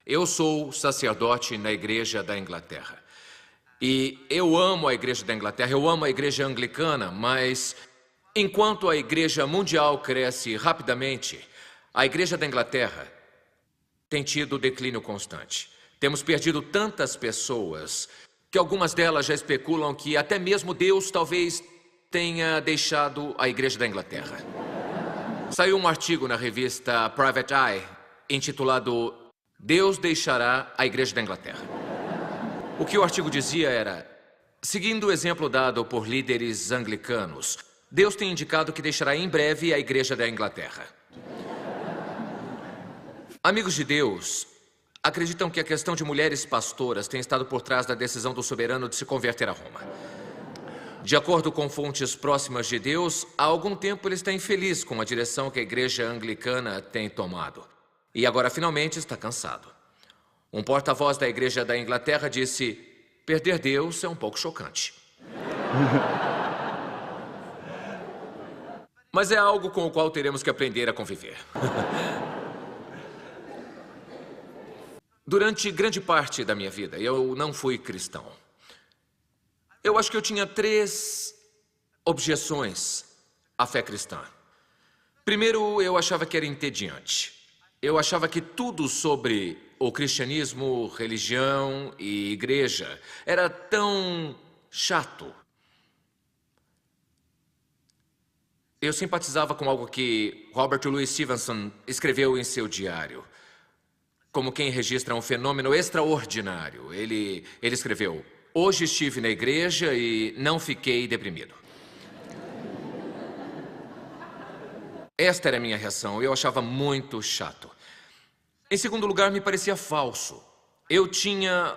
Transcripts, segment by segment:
Eu sou sacerdote na Igreja da Inglaterra. E eu amo a Igreja da Inglaterra, eu amo a Igreja Anglicana, mas enquanto a Igreja Mundial cresce rapidamente, a Igreja da Inglaterra tem tido declínio constante. Temos perdido tantas pessoas que algumas delas já especulam que até mesmo Deus talvez tenha deixado a Igreja da Inglaterra. Saiu um artigo na revista Private Eye intitulado Deus deixará a Igreja da Inglaterra. O que o artigo dizia era, seguindo o exemplo dado por líderes anglicanos, Deus tem indicado que deixará em breve a Igreja da Inglaterra. Amigos de Deus acreditam que a questão de mulheres pastoras tem estado por trás da decisão do soberano de se converter a Roma. De acordo com fontes próximas de Deus, há algum tempo ele está infeliz com a direção que a Igreja Anglicana tem tomado. E agora finalmente está cansado. Um porta-voz da Igreja da Inglaterra disse: perder Deus é um pouco chocante. Mas é algo com o qual teremos que aprender a conviver. Durante grande parte da minha vida, eu não fui cristão. Eu acho que eu tinha 3 objeções à fé cristã. Primeiro, eu achava que era entediante. Eu achava que tudo sobre o cristianismo, religião e igreja era tão chato. Eu simpatizava com algo que Robert Louis Stevenson escreveu em seu diário, como quem registra um fenômeno extraordinário. Ele escreveu: hoje estive na igreja e não fiquei deprimido. Esta era a minha reação. Eu achava muito chato. Em segundo lugar, me parecia falso. Eu tinha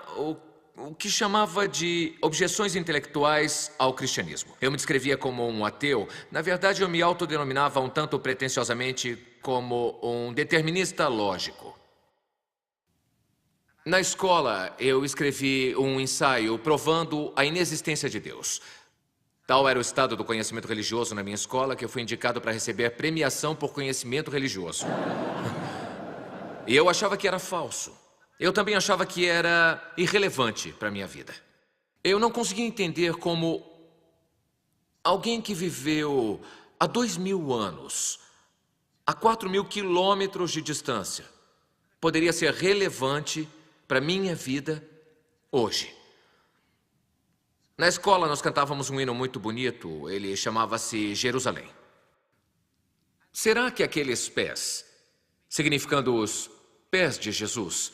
o que chamava de objeções intelectuais ao cristianismo. Eu me descrevia como um ateu. Na verdade, eu me autodenominava um tanto pretensiosamente como um determinista lógico. Na escola, eu escrevi um ensaio provando a inexistência de Deus. Tal era o estado do conhecimento religioso na minha escola que eu fui indicado para receber premiação por conhecimento religioso. E eu achava que era falso. Eu também achava que era irrelevante para a minha vida. Eu não conseguia entender como alguém que viveu há 2000 anos, a 4.000 quilômetros de distância, poderia ser relevante para a minha vida hoje. Na escola, nós cantávamos um hino muito bonito. Ele chamava-se Jerusalém. Será que aqueles pés, significando os pés de Jesus,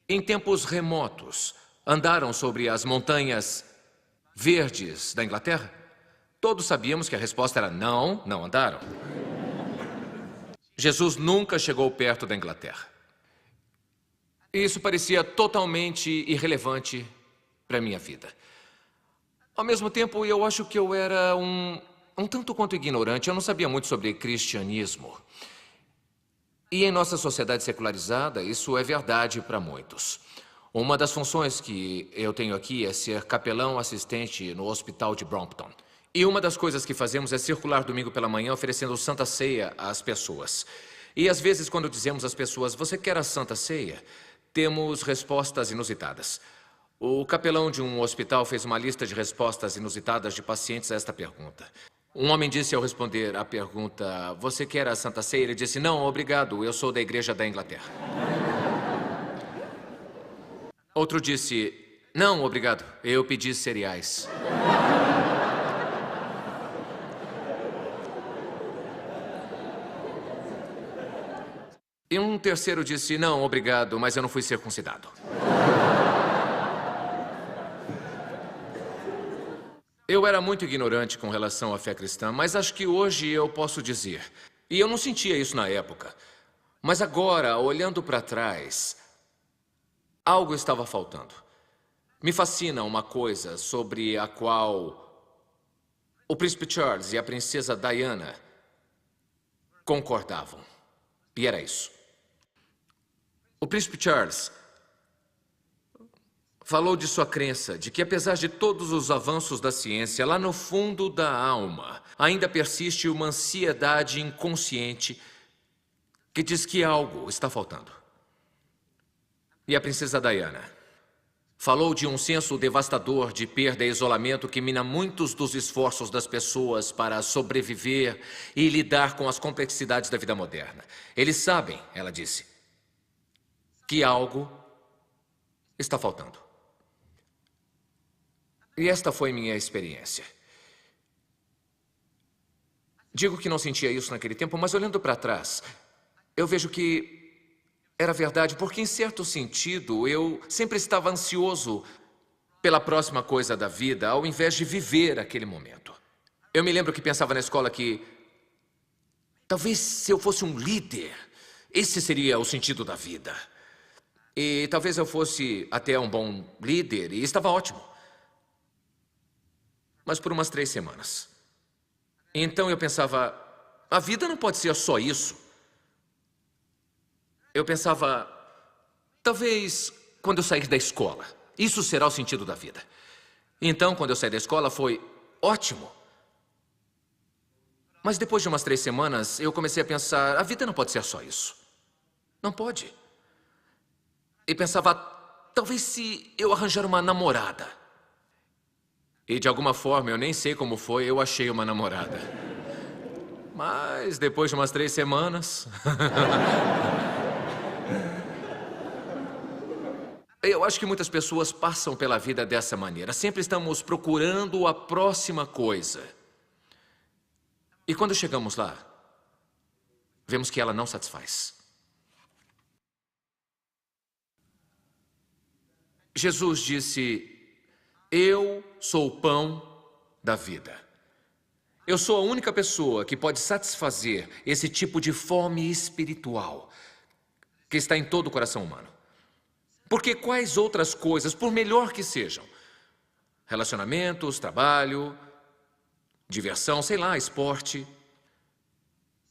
em tempos remotos, andaram sobre as montanhas verdes da Inglaterra? Todos sabíamos que a resposta era não, não andaram. Jesus nunca chegou perto da Inglaterra. Isso parecia totalmente irrelevante para a minha vida. Ao mesmo tempo, eu acho que eu era um tanto quanto ignorante. Eu não sabia muito sobre cristianismo. E em nossa sociedade secularizada, isso é verdade para muitos. Uma das funções que eu tenho aqui é ser capelão assistente no hospital de Brompton. E uma das coisas que fazemos é circular domingo pela manhã oferecendo Santa Ceia às pessoas. E às vezes, quando dizemos às pessoas, você quer a Santa Ceia? Temos respostas inusitadas. O capelão de um hospital fez uma lista de respostas inusitadas de pacientes a esta pergunta. Um homem disse ao responder à pergunta, você quer a Santa Ceia? Ele disse, não, obrigado, eu sou da Igreja da Inglaterra. Outro disse, não, obrigado, eu pedi cereais. E um terceiro disse, não, obrigado, mas eu não fui circuncidado. Eu era muito ignorante com relação à fé cristã, mas acho que hoje eu posso dizer, e eu não sentia isso na época, mas agora, olhando para trás, algo estava faltando. Me fascina uma coisa sobre a qual o príncipe Charles e a princesa Diana concordavam, e era isso. O príncipe Charles falou de sua crença, de que apesar de todos os avanços da ciência, lá no fundo da alma, ainda persiste uma ansiedade inconsciente que diz que algo está faltando. E a princesa Diana falou de um senso devastador de perda e isolamento que mina muitos dos esforços das pessoas para sobreviver e lidar com as complexidades da vida moderna. Eles sabem, ela disse, que algo está faltando. E esta foi minha experiência. Digo que não sentia isso naquele tempo, mas olhando para trás, eu vejo que era verdade, porque em certo sentido eu sempre estava ansioso pela próxima coisa da vida, ao invés de viver aquele momento. Eu me lembro que pensava na escola que talvez se eu fosse um líder, esse seria o sentido da vida. E talvez eu fosse até um bom líder, e estava ótimo. Mas por umas 3 semanas. Então eu pensava, a vida não pode ser só isso. Eu pensava, talvez quando eu sair da escola, isso será o sentido da vida. Então, quando eu saí da escola, foi ótimo. Mas depois de umas 3 semanas, eu comecei a pensar, a vida não pode ser só isso. Não pode. E pensava, talvez se eu arranjar uma namorada. E de alguma forma, eu nem sei como foi, eu achei uma namorada. Mas depois de umas 3 semanas... Eu acho que muitas pessoas passam pela vida dessa maneira. Sempre estamos procurando a próxima coisa. E quando chegamos lá, vemos que ela não satisfaz. Jesus disse, eu sou o pão da vida. Eu sou a única pessoa que pode satisfazer esse tipo de fome espiritual que está em todo o coração humano. Porque quais outras coisas, por melhor que sejam, relacionamentos, trabalho, diversão, sei lá, esporte,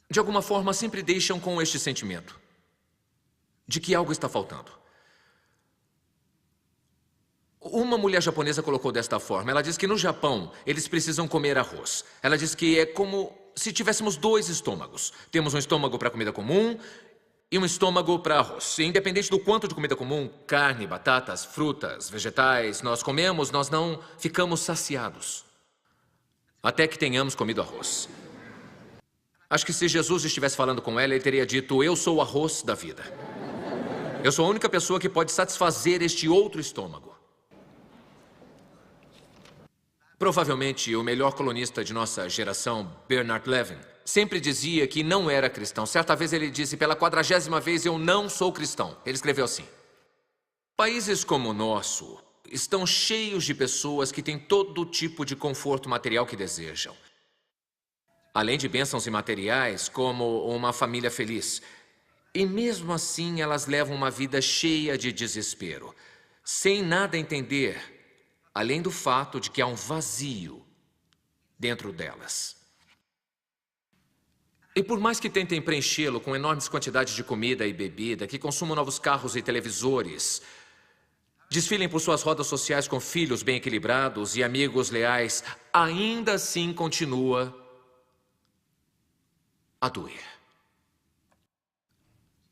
de alguma forma sempre deixam com este sentimento de que algo está faltando. Uma mulher japonesa colocou desta forma. Ela diz que no Japão eles precisam comer arroz. Ela diz que é como se tivéssemos 2 estômagos. Temos um estômago para comida comum e um estômago para arroz. E independente do quanto de comida comum, carne, batatas, frutas, vegetais, nós comemos, nós não ficamos saciados. Até que tenhamos comido arroz. Acho que se Jesus estivesse falando com ela, ele teria dito, eu sou o arroz da vida. Eu sou a única pessoa que pode satisfazer este outro estômago. Provavelmente o melhor colunista de nossa geração, Bernard Levin, sempre dizia que não era cristão. Certa vez ele disse, pela 40ª vez, eu não sou cristão. Ele escreveu assim, países como o nosso estão cheios de pessoas que têm todo tipo de conforto material que desejam. Além de bênçãos imateriais, como uma família feliz. E mesmo assim elas levam uma vida cheia de desespero, sem nada entender, além do fato de que há um vazio dentro delas. E por mais que tentem preenchê-lo com enormes quantidades de comida e bebida, que consumam novos carros e televisores, desfilem por suas rodas sociais com filhos bem equilibrados e amigos leais, ainda assim continua a doer.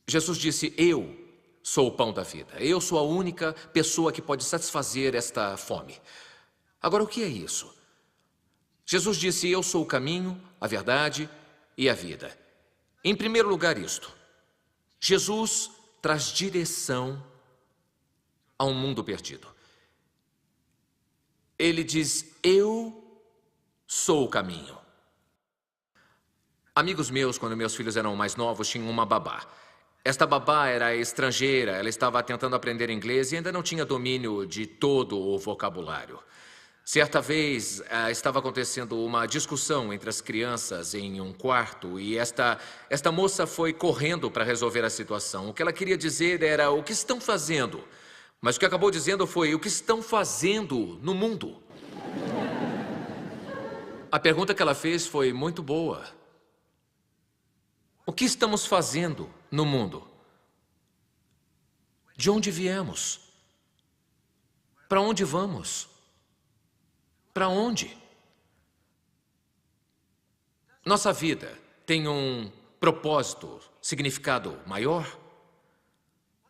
Jesus disse, eu sou o pão da vida. Eu sou a única pessoa que pode satisfazer esta fome. Agora, o que é isso? Jesus disse, eu sou o caminho, a verdade e a vida. Em primeiro lugar, isto. Jesus traz direção a um mundo perdido. Ele diz, eu sou o caminho. Amigos meus, quando meus filhos eram mais novos, tinham uma babá. Esta babá era estrangeira, ela estava tentando aprender inglês e ainda não tinha domínio de todo o vocabulário. Certa vez, estava acontecendo uma discussão entre as crianças em um quarto e esta moça foi correndo para resolver a situação. O que ela queria dizer era, o que estão fazendo? Mas o que acabou dizendo foi, o que estão fazendo no mundo? A pergunta que ela fez foi muito boa. O que estamos fazendo no mundo? De onde viemos? Para onde vamos? Para onde? Nossa vida tem um propósito, significado maior?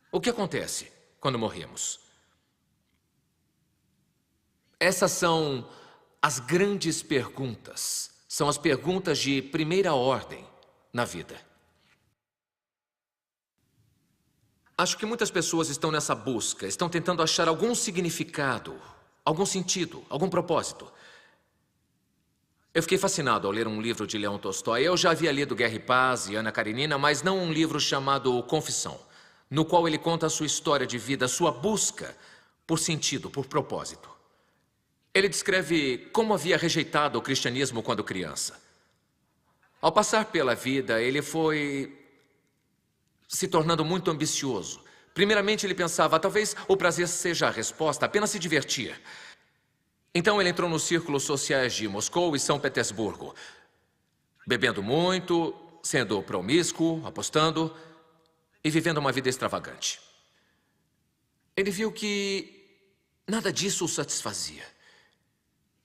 O que acontece quando morremos? Essas são as grandes perguntas. São as perguntas de primeira ordem na vida. Acho que muitas pessoas estão nessa busca, estão tentando achar algum significado, algum sentido, algum propósito. Eu fiquei fascinado ao ler um livro de Leão Tolstói. Eu já havia lido Guerra e Paz e Ana Karenina, mas não um livro chamado Confissão, no qual ele conta a sua história de vida, a sua busca por sentido, por propósito. Ele descreve como havia rejeitado o cristianismo quando criança. Ao passar pela vida, ele foi se tornando muito ambicioso. Primeiramente, ele pensava, talvez o prazer seja a resposta, apenas se divertir. Então, ele entrou nos círculos sociais de Moscou e São Petersburgo, bebendo muito, sendo promíscuo, apostando e vivendo uma vida extravagante. Ele viu que nada disso o satisfazia.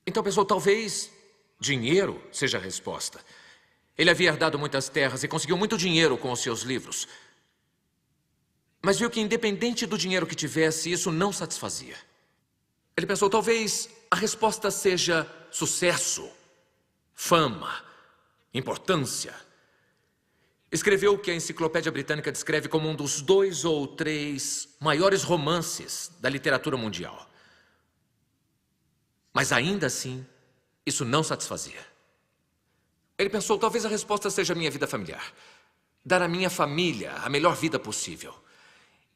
Então pensou, talvez dinheiro seja a resposta. Ele havia herdado muitas terras e conseguiu muito dinheiro com os seus livros. Mas viu que, independente do dinheiro que tivesse, isso não satisfazia. Ele pensou, talvez a resposta seja sucesso, fama, importância. Escreveu o que a Enciclopédia Britânica descreve como um dos 2 ou 3 maiores romances da literatura mundial. Mas ainda assim, isso não satisfazia. Ele pensou, talvez a resposta seja a minha vida familiar. Dar à minha família a melhor vida possível.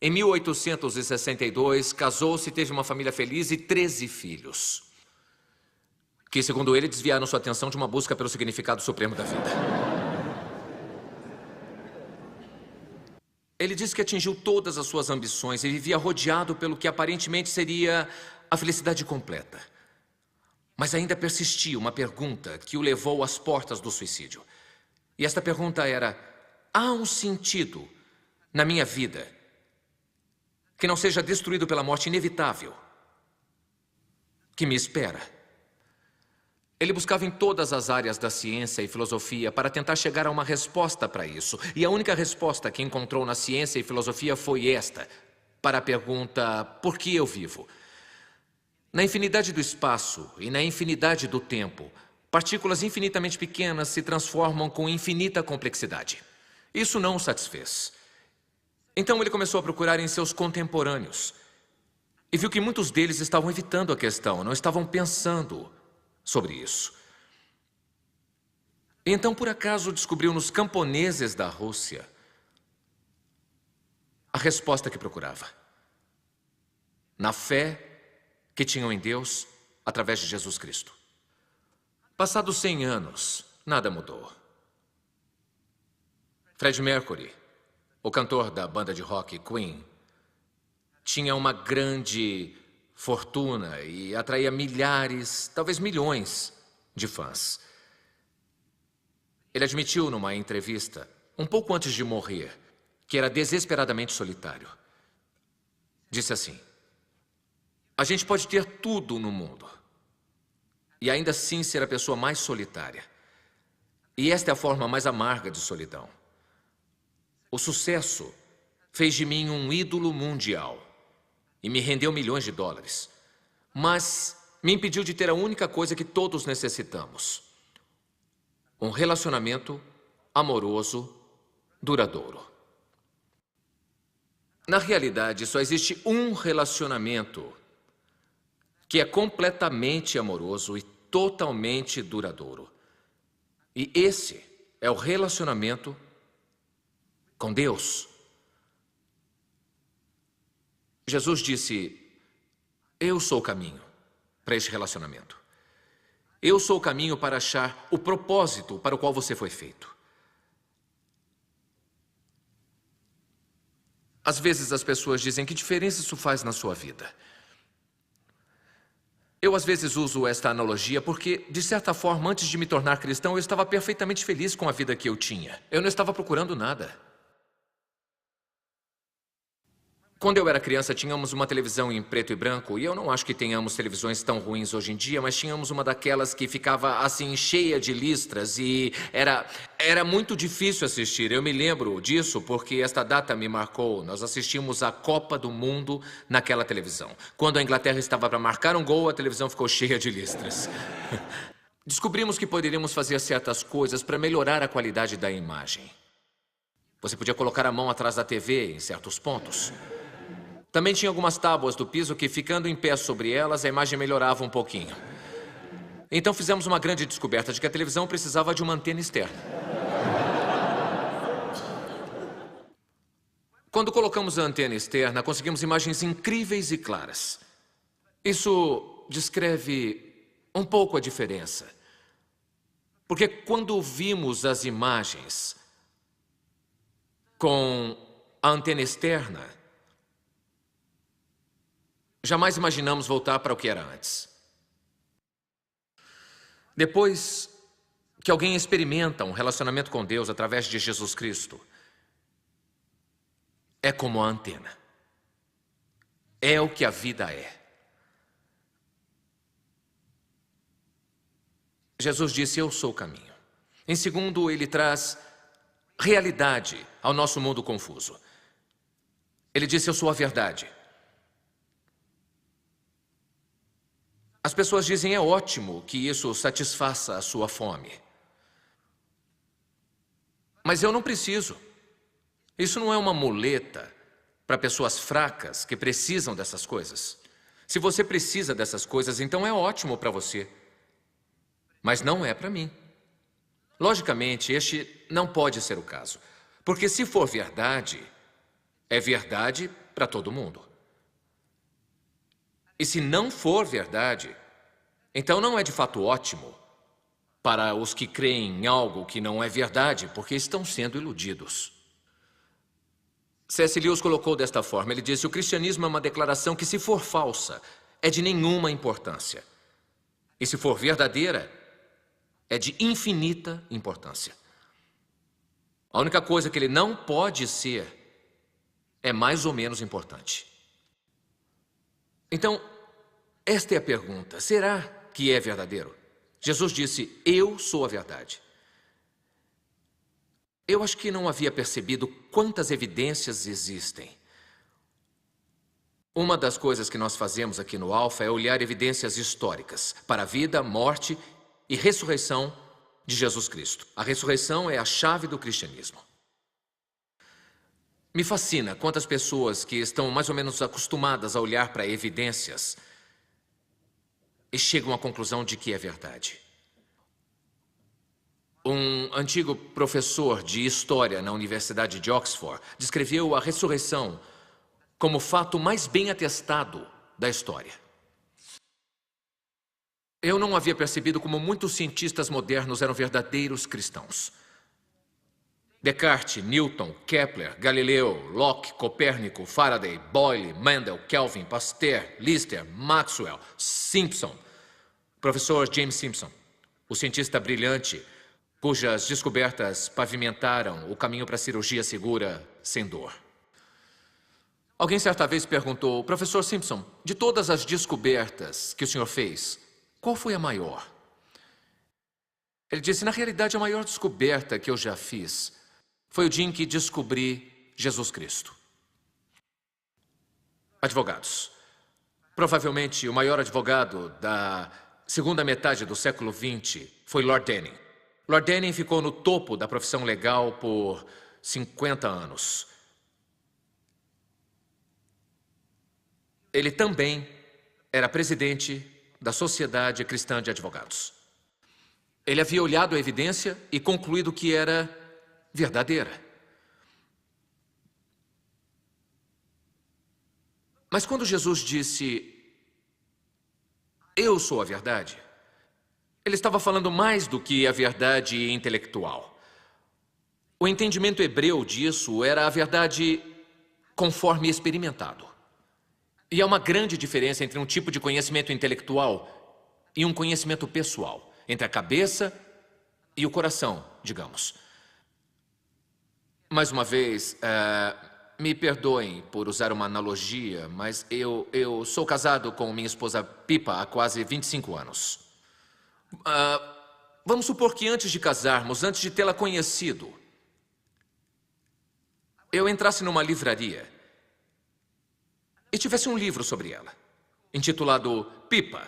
Em 1862, casou-se, teve uma família feliz e 13 filhos. Que, segundo ele, desviaram sua atenção de uma busca pelo significado supremo da vida. Ele disse que atingiu todas as suas ambições e vivia rodeado pelo que aparentemente seria a felicidade completa. Mas ainda persistia uma pergunta que o levou às portas do suicídio. E esta pergunta era, há um sentido na minha vida que não seja destruído pela morte inevitável que me espera? Ele buscava em todas as áreas da ciência e filosofia para tentar chegar a uma resposta para isso. E a única resposta que encontrou na ciência e filosofia foi esta, para a pergunta, por que eu vivo? Na infinidade do espaço e na infinidade do tempo, partículas infinitamente pequenas se transformam com infinita complexidade. Isso não o satisfez. Então ele começou a procurar em seus contemporâneos e viu que muitos deles estavam evitando a questão, não estavam pensando sobre isso. E então, por acaso, descobriu nos camponeses da Rússia a resposta que procurava. Na fé que tinham em Deus através de Jesus Cristo. Passados 100 anos, nada mudou. Freddie Mercury, o cantor da banda de rock Queen, tinha uma grande fortuna e atraía milhares, talvez milhões de fãs. Ele admitiu numa entrevista, um pouco antes de morrer, que era desesperadamente solitário. Disse assim, a gente pode ter tudo no mundo e ainda assim ser a pessoa mais solitária. E esta é a forma mais amarga de solidão. O sucesso fez de mim um ídolo mundial e me rendeu milhões de dólares, mas me impediu de ter a única coisa que todos necessitamos: um relacionamento amoroso, duradouro. Na realidade, só existe um relacionamento que é completamente amoroso e totalmente duradouro. E esse é o relacionamento com Deus. Jesus disse, eu sou o caminho para este relacionamento. Eu sou o caminho para achar o propósito para o qual você foi feito. Às vezes as pessoas dizem, que diferença isso faz na sua vida? Eu às vezes uso esta analogia porque, de certa forma, antes de me tornar cristão, eu estava perfeitamente feliz com a vida que eu tinha. Eu não estava procurando nada. Quando eu era criança, tínhamos uma televisão em preto e branco, e eu não acho que tenhamos televisões tão ruins hoje em dia, mas tínhamos uma daquelas que ficava assim, cheia de listras, e era muito difícil assistir. Eu me lembro disso porque esta data me marcou. Nós assistimos a Copa do Mundo naquela televisão. Quando a Inglaterra estava para marcar um gol, a televisão ficou cheia de listras. Descobrimos que poderíamos fazer certas coisas para melhorar a qualidade da imagem. Você podia colocar a mão atrás da TV em certos pontos. Também tinha algumas tábuas do piso que, ficando em pé sobre elas, a imagem melhorava um pouquinho. Então fizemos uma grande descoberta de que a televisão precisava de uma antena externa. Quando colocamos a antena externa, conseguimos imagens incríveis e claras. Isso descreve um pouco a diferença. Porque quando vimos as imagens com a antena externa, jamais imaginamos voltar para o que era antes. Depois que alguém experimenta um relacionamento com Deus através de Jesus Cristo, é como a antena. É o que a vida é. Jesus disse: eu sou o caminho. Em segundo, ele traz realidade ao nosso mundo confuso. Ele disse: eu sou a verdade. As pessoas dizem: é ótimo que isso satisfaça a sua fome. Mas eu não preciso. Isso não é uma muleta para pessoas fracas que precisam dessas coisas. Se você precisa dessas coisas, então é ótimo para você. Mas não é para mim. Logicamente, este não pode ser o caso. Porque se for verdade, é verdade para todo mundo. E se não for verdade, então não é de fato ótimo para os que creem em algo que não é verdade, porque estão sendo iludidos. C.S. Lewis colocou desta forma, ele disse: o cristianismo é uma declaração que, se for falsa, é de nenhuma importância. E se for verdadeira, é de infinita importância. A única coisa que ele não pode ser é mais ou menos importante. Então, esta é a pergunta: será que é verdadeiro? Jesus disse: eu sou a verdade. Eu acho que não havia percebido quantas evidências existem. Uma das coisas que nós fazemos aqui no Alfa é olhar evidências históricas para a vida, morte e ressurreição de Jesus Cristo. A ressurreição é a chave do cristianismo. Me fascina quantas pessoas que estão mais ou menos acostumadas a olhar para evidências e chegam à conclusão de que é verdade. Um antigo professor de história na Universidade de Oxford descreveu a ressurreição como o fato mais bem atestado da história. Eu não havia percebido como muitos cientistas modernos eram verdadeiros cristãos. Descartes, Newton, Kepler, Galileu, Locke, Copérnico, Faraday, Boyle, Mendel, Kelvin, Pasteur, Lister, Maxwell, Simpson, professor James Simpson, o cientista brilhante cujas descobertas pavimentaram o caminho para a cirurgia segura sem dor. Alguém certa vez perguntou: professor Simpson, de todas as descobertas que o senhor fez, qual foi a maior? Ele disse: na realidade, a maior descoberta que eu já fiz foi o dia em que descobri Jesus Cristo. Advogados. Provavelmente o maior advogado da segunda metade do século XX foi Lord Denning. Lord Denning ficou no topo da profissão legal por 50 anos. Ele também era presidente da Sociedade Cristã de Advogados. Ele havia olhado a evidência e concluído que era verdadeira. Mas quando Jesus disse: eu sou a verdade, ele estava falando mais do que a verdade intelectual. O entendimento hebreu disso era a verdade conforme experimentado. E há uma grande diferença entre um tipo de conhecimento intelectual e um conhecimento pessoal, entre a cabeça e o coração, digamos. Mais uma vez, Me perdoem por usar uma analogia, mas eu sou casado com minha esposa Pipa há quase 25 anos. Vamos supor que antes de casarmos, antes de tê-la conhecido, eu entrasse numa livraria e tivesse um livro sobre ela, intitulado Pipa,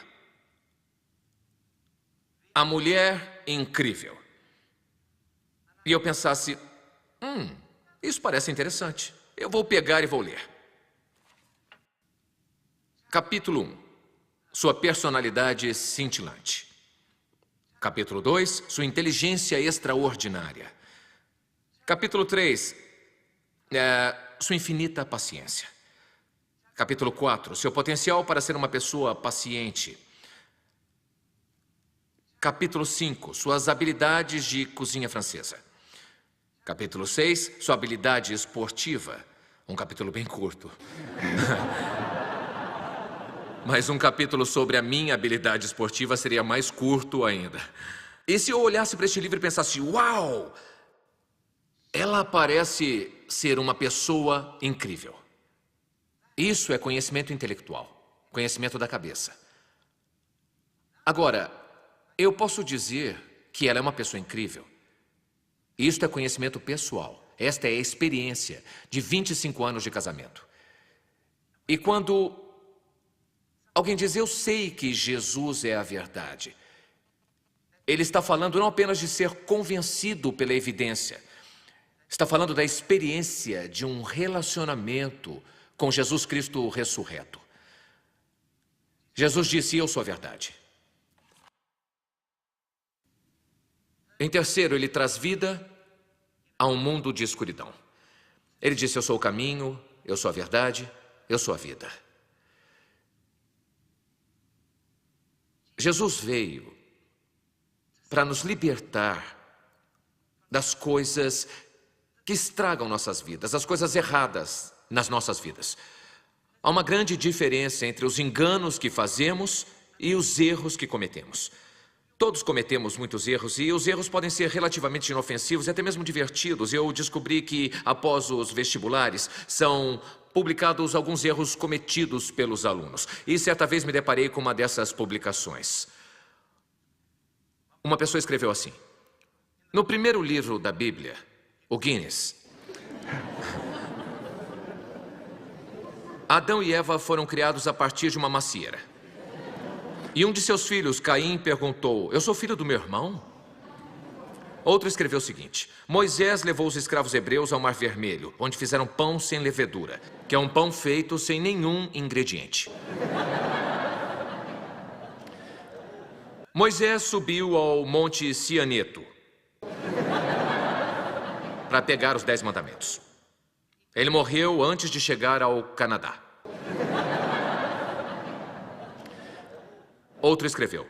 a Mulher Incrível. E eu pensasse, isso parece interessante. Eu vou pegar e vou ler. Capítulo 1. Sua personalidade cintilante. Capítulo 2. Sua inteligência extraordinária. Capítulo 3. Sua infinita paciência. Capítulo 4. Seu potencial para ser uma pessoa paciente. Capítulo 5. Suas habilidades de cozinha francesa. Capítulo 6. Sua habilidade esportiva. Um capítulo bem curto. Mas um capítulo sobre a minha habilidade esportiva seria mais curto ainda. E se eu olhasse para este livro e pensasse, uau! Ela parece ser uma pessoa incrível. Isso é conhecimento intelectual, conhecimento da cabeça. Agora, eu posso dizer que ela é uma pessoa incrível. Isto é conhecimento pessoal. Esta é a experiência de 25 anos de casamento. E quando alguém diz, eu sei que Jesus é a verdade, ele está falando não apenas de ser convencido pela evidência, está falando da experiência de um relacionamento com Jesus Cristo ressurreto. Jesus disse, eu sou a verdade. Em terceiro, ele traz vida a um mundo de escuridão. Ele disse, eu sou o caminho, eu sou a verdade, eu sou a vida. Jesus veio para nos libertar das coisas que estragam nossas vidas, as coisas erradas nas nossas vidas. Há uma grande diferença entre os enganos que fazemos e os erros que cometemos. Todos cometemos muitos erros e os erros podem ser relativamente inofensivos e até mesmo divertidos. Eu descobri que, após os vestibulares, são publicados alguns erros cometidos pelos alunos. E certa vez me deparei com uma dessas publicações. Uma pessoa escreveu assim: no primeiro livro da Bíblia, o Guinness, Adão e Eva foram criados a partir de uma macieira. E um de seus filhos, Caim, perguntou, eu sou filho do meu irmão? Outro escreveu o seguinte: Moisés levou os escravos hebreus ao Mar Vermelho, onde fizeram pão sem levedura, que é um pão feito sem nenhum ingrediente. Moisés subiu ao Monte Cianeto para pegar os 10 mandamentos. Ele morreu antes de chegar ao Canadá. Outro escreveu,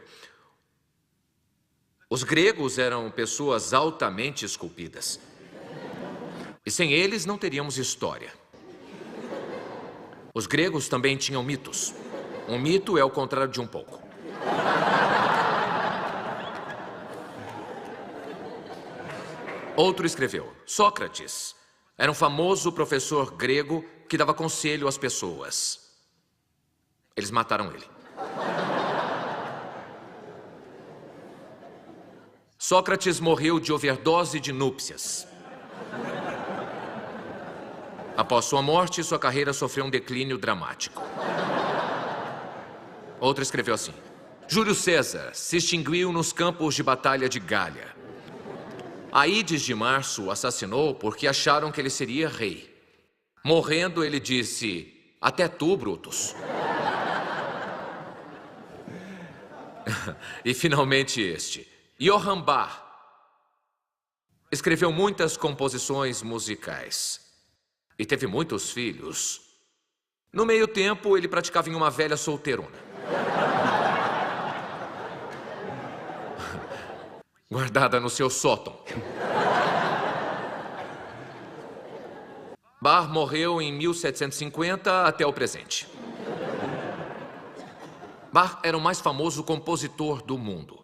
os gregos eram pessoas altamente esculpidas. E sem eles não teríamos história. Os gregos também tinham mitos. Um mito é o contrário de um pouco. Outro escreveu, Sócrates era um famoso professor grego que dava conselho às pessoas. Eles mataram ele. Sócrates morreu de overdose de núpcias. Após sua morte, sua carreira sofreu um declínio dramático. Outro escreveu assim, Júlio César se extinguiu nos campos de batalha de Gália. Aídes de Março o assassinou porque acharam que ele seria rei. Morrendo, ele disse, até tu, Brutus. E finalmente este, Johann Bach, escreveu muitas composições musicais e teve muitos filhos. No meio tempo, ele praticava em uma velha solteirona. Guardada no seu sótão. Bach morreu em 1750 até o presente. Bach era o mais famoso compositor do mundo.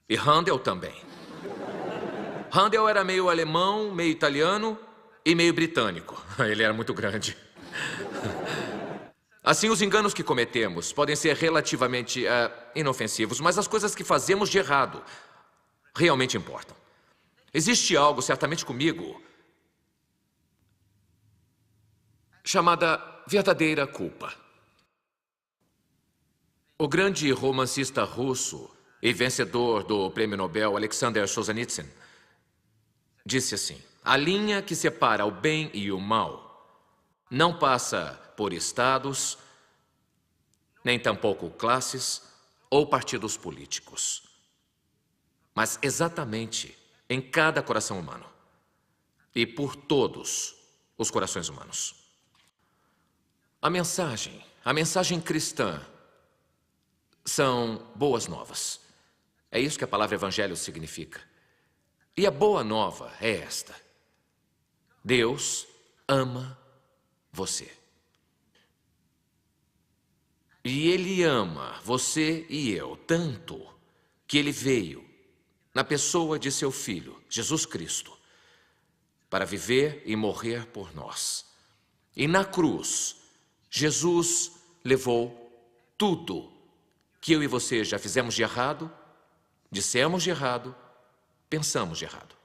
E Handel também. Handel era meio alemão, meio italiano e meio britânico. Ele era muito grande. Assim, os enganos que cometemos podem ser relativamente inofensivos, mas as coisas que fazemos de errado realmente importam. Existe algo, certamente comigo, chamada verdadeira culpa. O grande romancista russo e vencedor do Prêmio Nobel, Alexander Solzhenitsyn, disse assim: a linha que separa o bem e o mal não passa por estados, nem tampouco classes ou partidos políticos, mas exatamente em cada coração humano e por todos os corações humanos. A mensagem cristã são boas novas. É isso que a palavra evangelho significa. E a boa nova é esta: Deus ama você. E Ele ama você e eu tanto que Ele veio na pessoa de seu Filho, Jesus Cristo, para viver e morrer por nós. E na cruz, Jesus levou tudo que eu e você já fizemos de errado, dissemos de errado, pensamos de errado.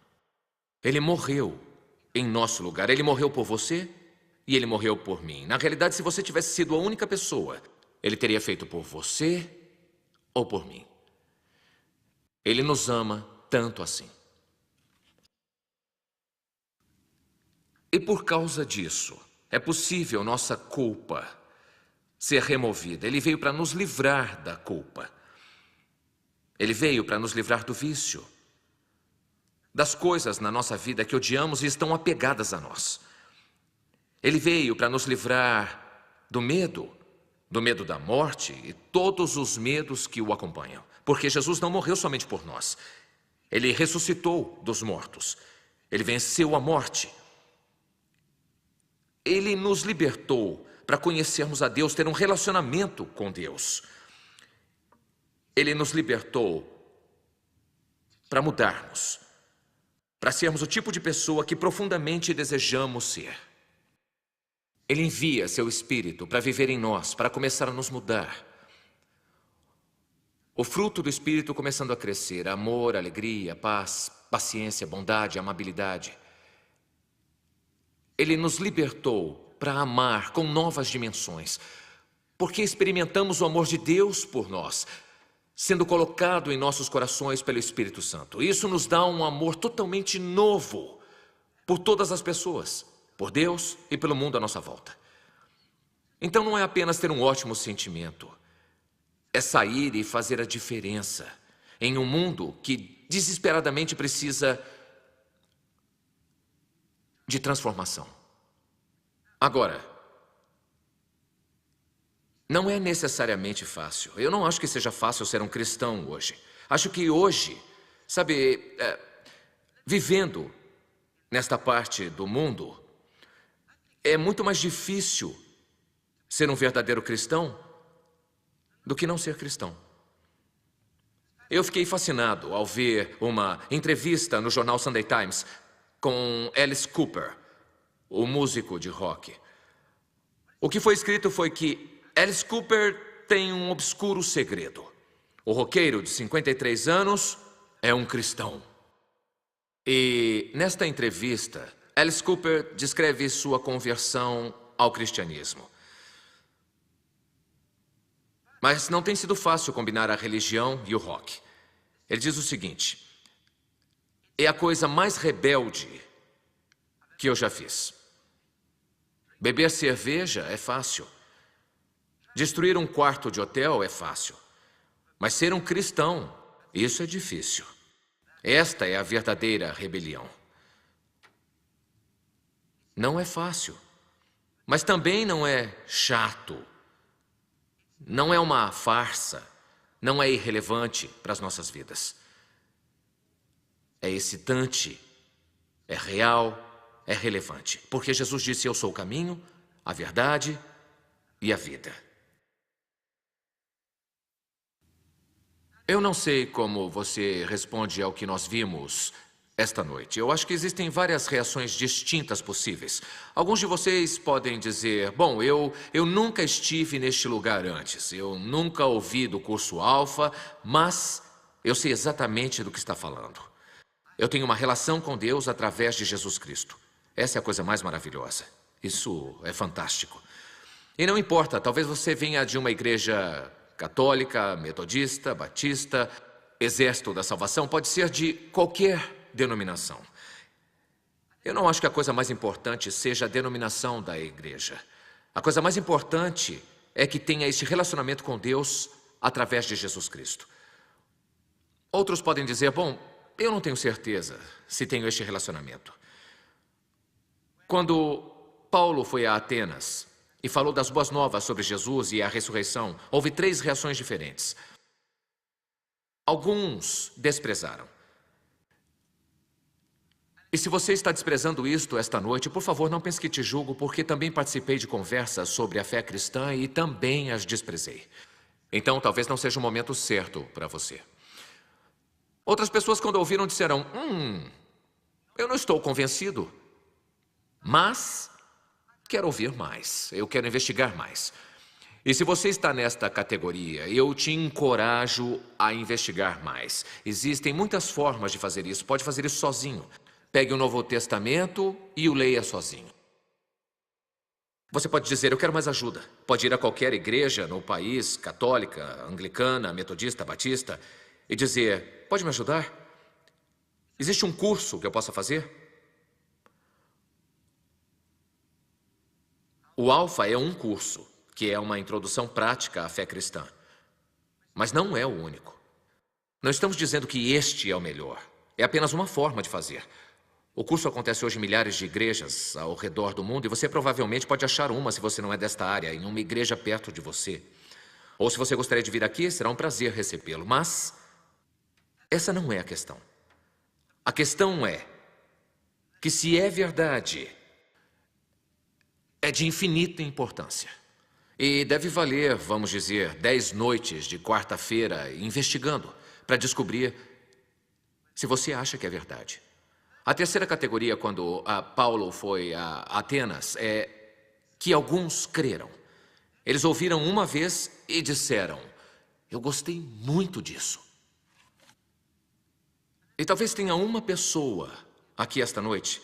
Ele morreu em nosso lugar. Ele morreu por você e Ele morreu por mim. Na realidade, se você tivesse sido a única pessoa, Ele teria feito por você ou por mim. Ele nos ama tanto assim. E por causa disso, é possível nossa culpa ser removida. Ele veio para nos livrar da culpa. Ele veio para nos livrar do vício, das coisas na nossa vida que odiamos e estão apegadas a nós. Ele veio para nos livrar do medo da morte e todos os medos que o acompanham. Porque Jesus não morreu somente por nós. Ele ressuscitou dos mortos. Ele venceu a morte. Ele nos libertou para conhecermos a Deus, ter um relacionamento com Deus. Ele nos libertou para mudarmos, para sermos o tipo de pessoa que profundamente desejamos ser. Ele envia seu Espírito para viver em nós, para começar a nos mudar. O fruto do Espírito começando a crescer: amor, alegria, paz, paciência, bondade, amabilidade. Ele nos libertou para amar com novas dimensões, porque experimentamos o amor de Deus por nós, sendo colocado em nossos corações pelo Espírito Santo. Isso nos dá um amor totalmente novo por todas as pessoas, por Deus e pelo mundo à nossa volta. Então não é apenas ter um ótimo sentimento, é sair e fazer a diferença em um mundo que desesperadamente precisa de transformação. Agora, não é necessariamente fácil. Eu não acho que seja fácil ser um cristão hoje. Acho que hoje, vivendo nesta parte do mundo, é muito mais difícil ser um verdadeiro cristão do que não ser cristão. Eu fiquei fascinado ao ver uma entrevista no jornal Sunday Times com Alice Cooper, o músico de rock. O que foi escrito foi que Alice Cooper tem um obscuro segredo. O roqueiro de 53 anos é um cristão. E nesta entrevista, Alice Cooper descreve sua conversão ao cristianismo. Mas não tem sido fácil combinar a religião e o rock. Ele diz o seguinte: é a coisa mais rebelde que eu já fiz. Beber cerveja é fácil. Destruir um quarto de hotel é fácil. Mas ser um cristão, isso é difícil. Esta é a verdadeira rebelião. Não é fácil, mas também não é chato. Não é uma farsa, não é irrelevante para as nossas vidas. É excitante, é real, é relevante. Porque Jesus disse: eu sou o caminho, a verdade e a vida. Eu não sei como você responde ao que nós vimos esta noite. Eu acho que existem várias reações distintas possíveis. Alguns de vocês podem dizer, bom, eu nunca estive neste lugar antes, eu nunca ouvi do curso Alfa, mas eu sei exatamente do que está falando. Eu tenho uma relação com Deus através de Jesus Cristo. Essa é a coisa mais maravilhosa. Isso é fantástico. E não importa, talvez você venha de uma igreja católica, metodista, batista, Exército da Salvação, pode ser de qualquer denominação. Eu não acho que a coisa mais importante seja a denominação da igreja. A coisa mais importante é que tenha esse relacionamento com Deus através de Jesus Cristo. Outros podem dizer, bom, eu não tenho certeza se tenho este relacionamento. Quando Paulo foi a Atenas e falou das boas novas sobre Jesus e a ressurreição, houve 3 reações diferentes. Alguns desprezaram. E se você está desprezando isto esta noite, por favor, não pense que te julgo, porque também participei de conversas sobre a fé cristã e também as desprezei. Então, talvez não seja o momento certo para você. Outras pessoas, quando ouviram, disseram, eu não estou convencido, mas quero ouvir mais, eu quero investigar mais. E se você está nesta categoria, eu te encorajo a investigar mais. Existem muitas formas de fazer isso, pode fazer isso sozinho. Pegue o Novo Testamento e o leia sozinho. Você pode dizer, eu quero mais ajuda. Pode ir a qualquer igreja no país, católica, anglicana, metodista, batista, e dizer, pode me ajudar? Existe um curso que eu possa fazer? O Alfa é um curso, que é uma introdução prática à fé cristã. Mas não é o único. Não estamos dizendo que este é o melhor. É apenas uma forma de fazer. O curso acontece hoje em milhares de igrejas ao redor do mundo e você provavelmente pode achar uma, se você não é desta área, em uma igreja perto de você. Ou se você gostaria de vir aqui, será um prazer recebê-lo. Mas essa não é a questão. A questão é que se é verdade, é de infinita importância. E deve valer, vamos dizer, 10 noites de quarta-feira investigando para descobrir se você acha que é verdade. A terceira categoria, quando Paulo foi a Atenas, é que alguns creram. Eles ouviram uma vez e disseram, eu gostei muito disso. E talvez tenha uma pessoa aqui esta noite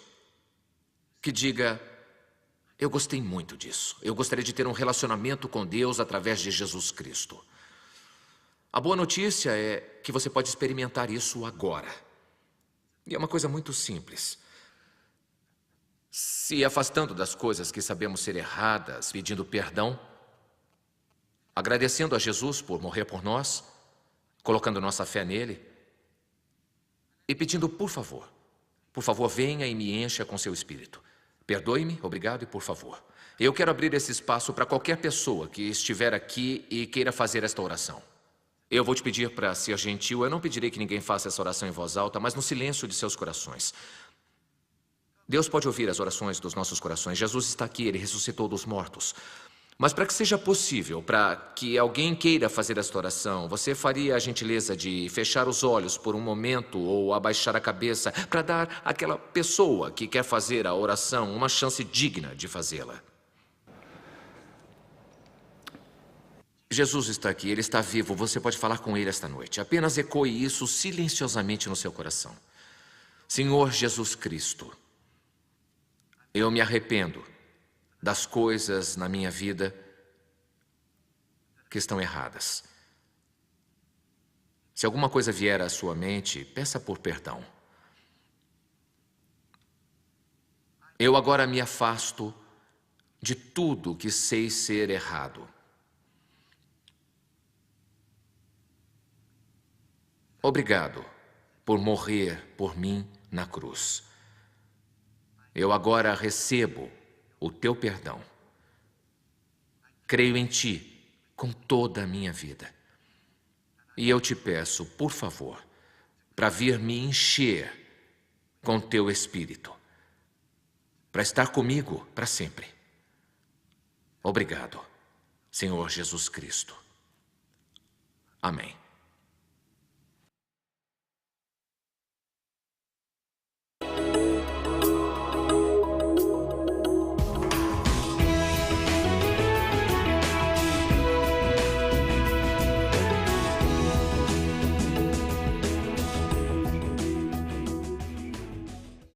que diga, eu gostei muito disso. Eu gostaria de ter um relacionamento com Deus através de Jesus Cristo. A boa notícia é que você pode experimentar isso agora. E é uma coisa muito simples. Se afastando das coisas que sabemos ser erradas, pedindo perdão, agradecendo a Jesus por morrer por nós, colocando nossa fé nele, e pedindo, por favor, venha e me encha com seu Espírito. Perdoe-me, obrigado e por favor. Eu quero abrir esse espaço para qualquer pessoa que estiver aqui e queira fazer esta oração. Eu vou te pedir para ser gentil, eu não pedirei que ninguém faça essa oração em voz alta, mas no silêncio de seus corações. Deus pode ouvir as orações dos nossos corações. Jesus está aqui, Ele ressuscitou dos mortos. Mas para que seja possível, para que alguém queira fazer esta oração, você faria a gentileza de fechar os olhos por um momento ou abaixar a cabeça para dar àquela pessoa que quer fazer a oração uma chance digna de fazê-la. Jesus está aqui, Ele está vivo, você pode falar com Ele esta noite. Apenas ecoe isso silenciosamente no seu coração. Senhor Jesus Cristo, eu me arrependo das coisas na minha vida que estão erradas. Se alguma coisa vier à sua mente, peça por perdão. Eu agora me afasto de tudo que sei ser errado. Obrigado por morrer por mim na cruz. Eu agora recebo o teu perdão. Creio em ti com toda a minha vida. E eu te peço, por favor, para vir me encher com teu Espírito, para estar comigo para sempre. Obrigado, Senhor Jesus Cristo. Amém.